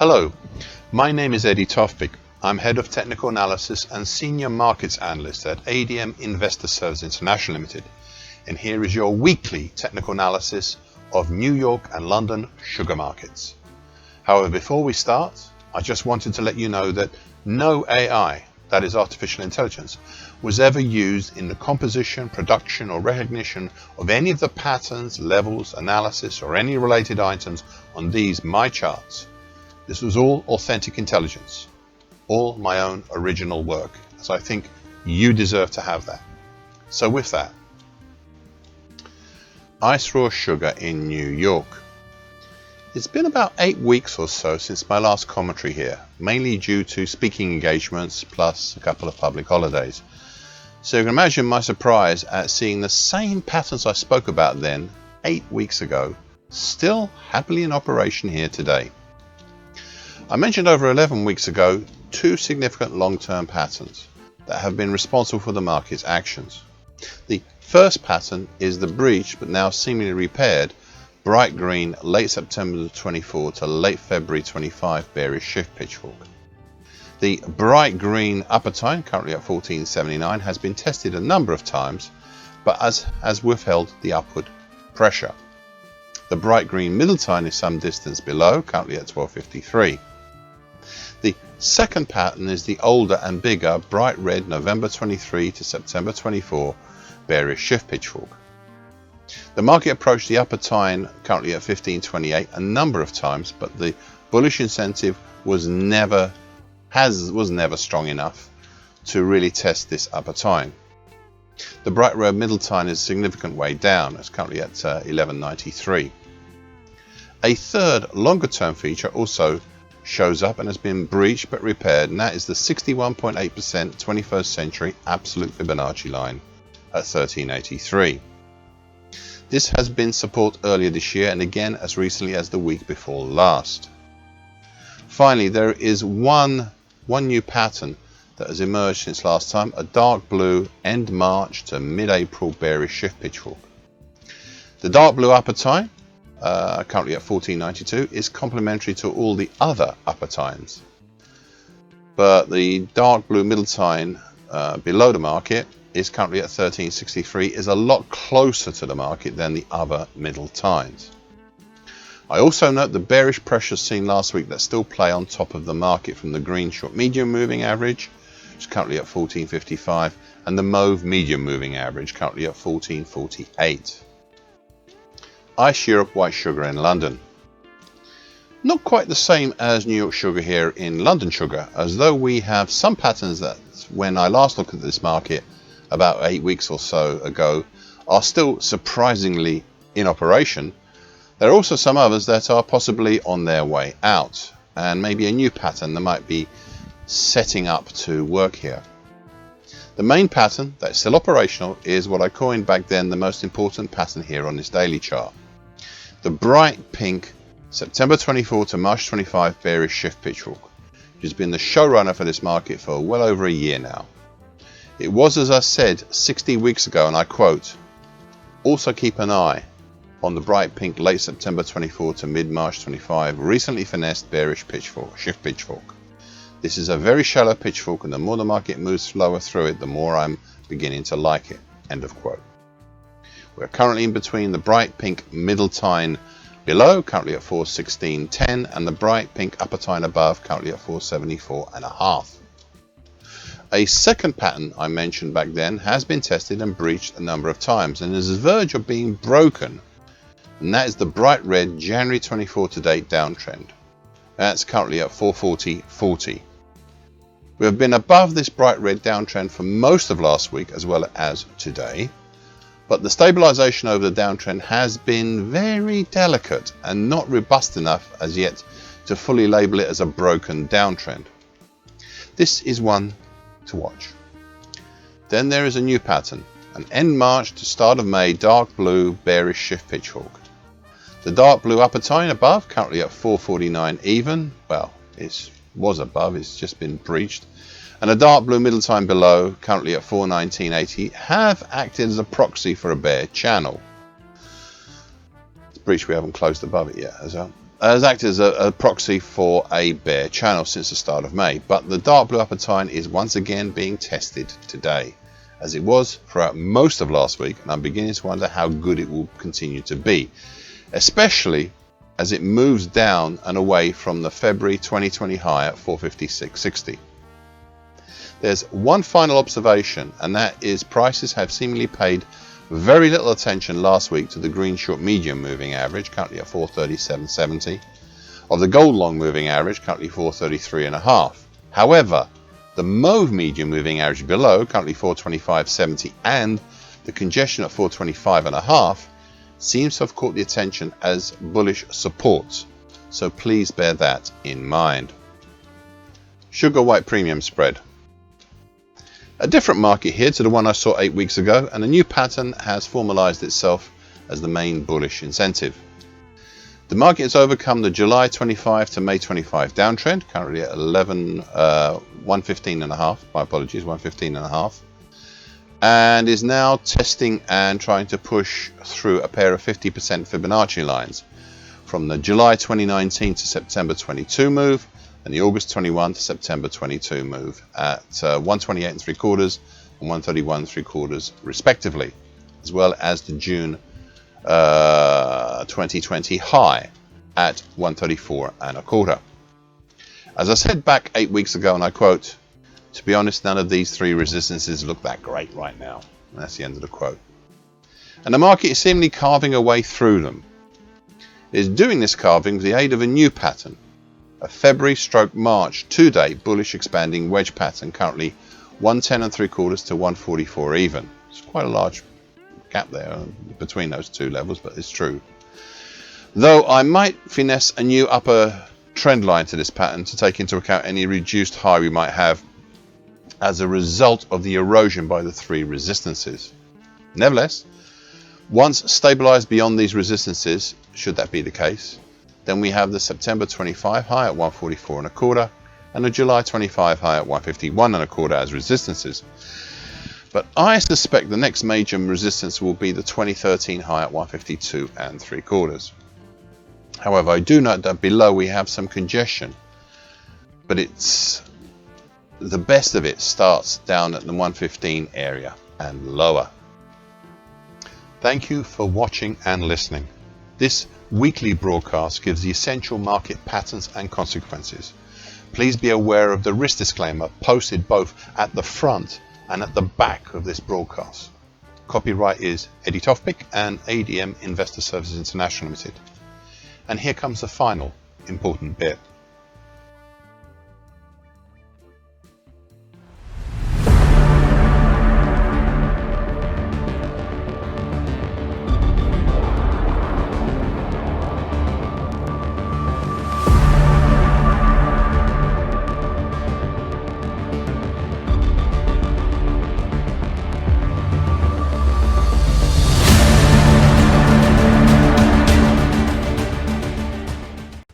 Hello, my name is Eddie Tofpik. I'm Head of Technical Analysis and Senior Markets Analyst at ADM Investor Services International Limited, and here is your weekly technical analysis of New York and London sugar markets. However, before we start, I just wanted to let you know that no AI, that is artificial intelligence, was ever used in the composition, production or recognition of any of the patterns, levels, analysis or any related items on these my charts. This was all authentic intelligence, all my own original work, so I think you deserve to have that. So with that, ice raw sugar in New York. It's been about 8 weeks or so since my last commentary here, mainly due to speaking engagements plus a couple of public holidays. So you can imagine my surprise at seeing the same patterns I spoke about then, 8 weeks ago, still happily in operation here today. I mentioned over 11 weeks ago 2 significant long-term patterns that have been responsible for the market's actions. The first pattern is the breached but now seemingly repaired bright green late September 24 to late February 25 bearish shift pitchfork. The bright green upper time, currently at 1479, has been tested a number of times but has withheld the upward pressure. The bright green middle time is some distance below, currently at 1253. The second pattern is the older and bigger bright red November 23 to September 24 bearish shift pitchfork. The market approached the upper time, currently at 1528, a number of times, but the bullish incentive was never strong enough to really test this upper time. The bright red middle time is a significant way down. It's currently at 1193. A third longer term feature also shows up and has been breached but repaired, and that is the 61.8% 21st century absolute Fibonacci line at 1383. This has been support earlier this year and again as recently as the week before last. Finally, there is one new pattern that has emerged since last time, a dark blue end March to mid-April bearish shift pitchfork. The dark blue upper time, currently at 1492, is complementary to all the other upper times, but the dark blue middle time below the market is currently at 1363, is a lot closer to the market than the other middle times. I also note the bearish pressures seen last week that still play on top of the market from the green short medium moving average, which is currently at 1455, and the mauve medium moving average currently at 1448. Ice Europe white sugar in London. Not quite the same as New York sugar here in London sugar, as though we have some patterns that when I last looked at this market about 8 weeks or so ago are still surprisingly in operation. There are also some others that are possibly on their way out, and maybe a new pattern that might be setting up to work here. The main pattern that's still operational is what I coined back then the most important pattern here on this daily chart. The bright pink September 24 to March 25 bearish shift pitchfork, which has been the showrunner for this market for well over a year now. It was, as I said 60 weeks ago, and I quote, "Also keep an eye on the bright pink late September 24 to mid-March 25 recently finessed bearish shift pitchfork. This is a very shallow pitchfork, and the more the market moves slower through it, the more I'm beginning to like it." End of quote. We're currently in between the bright pink middle time below, currently at 416.10, and the bright pink upper time above, currently at 474.5. A second pattern I mentioned back then has been tested and breached a number of times and is on the verge of being broken, and that is the bright red January 24 to date downtrend. That's currently at 440.40. We have been above this bright red downtrend for most of last week as well as today, but the stabilization over the downtrend has been very delicate and not robust enough as yet to fully label it as a broken downtrend. This is one to watch. Then there is a new pattern, an end March to start of May dark blue bearish shift pitchfork. The dark blue upper time above, currently at 449 even, well, it was above, it's just been breached, and a dark blue middle time below, currently at 419.80, have acted as a proxy for a bear channel. It's breached, we haven't closed above it yet as well. has acted as a proxy for a bear channel since the start of May, but the dark blue upper tine is once again being tested today, as it was throughout most of last week, and I'm beginning to wonder how good it will continue to be, especially as it moves down and away from the February 2020 high at 456.60. There's one final observation, and that is prices have seemingly paid very little attention last week to the green short medium moving average, currently at 437.70, of the gold long moving average, currently 433.5. However, the mauve medium moving average below, currently 425.70, and the congestion at 425.5 seems to have caught the attention as bullish supports, so please bear that in mind. Sugar white premium spread. A different market here to the one I saw 8 weeks ago, and a new pattern has formalized itself as the main bullish incentive. The market has overcome the July 25 to May 25 downtrend, currently at 115.5, my apologies, 115.5, and is now testing and trying to push through a pair of 50% Fibonacci lines from the July 2019 to September 22 move and the August 21 to September 22 move at 128.75 and 131.75 respectively, as well as the June 2020 high at 134.25. As I said back 8 weeks ago, and I quote, "To be honest, none of these three resistances look that great right now." And that's the end of the quote. And the market is seemingly carving a way through them. It is doing this carving with the aid of a new pattern, a February/March 2-day bullish expanding wedge pattern, currently 110.75 to 144 even. It's quite a large gap there between those two levels, but it's true. Though I might finesse a new upper trend line to this pattern to take into account any reduced high we might have as a result of the erosion by the three resistances. Nevertheless, once stabilized beyond these resistances, should that be the case, then we have the September 25 high at 144.25 and the July 25 high at 151.25 as resistances. But I suspect the next major resistance will be the 2013 high at 152.75. However, I do note that below we have some congestion, but it's the best of it starts down at the 115 area and lower. Thank you for watching and listening. This weekly broadcast gives the essential market patterns and consequences. Please be aware of the risk disclaimer posted both at the front and at the back of this broadcast. Copyright is Eddie Tofpik and ADM Investor Services International Limited. And here comes the final important bit.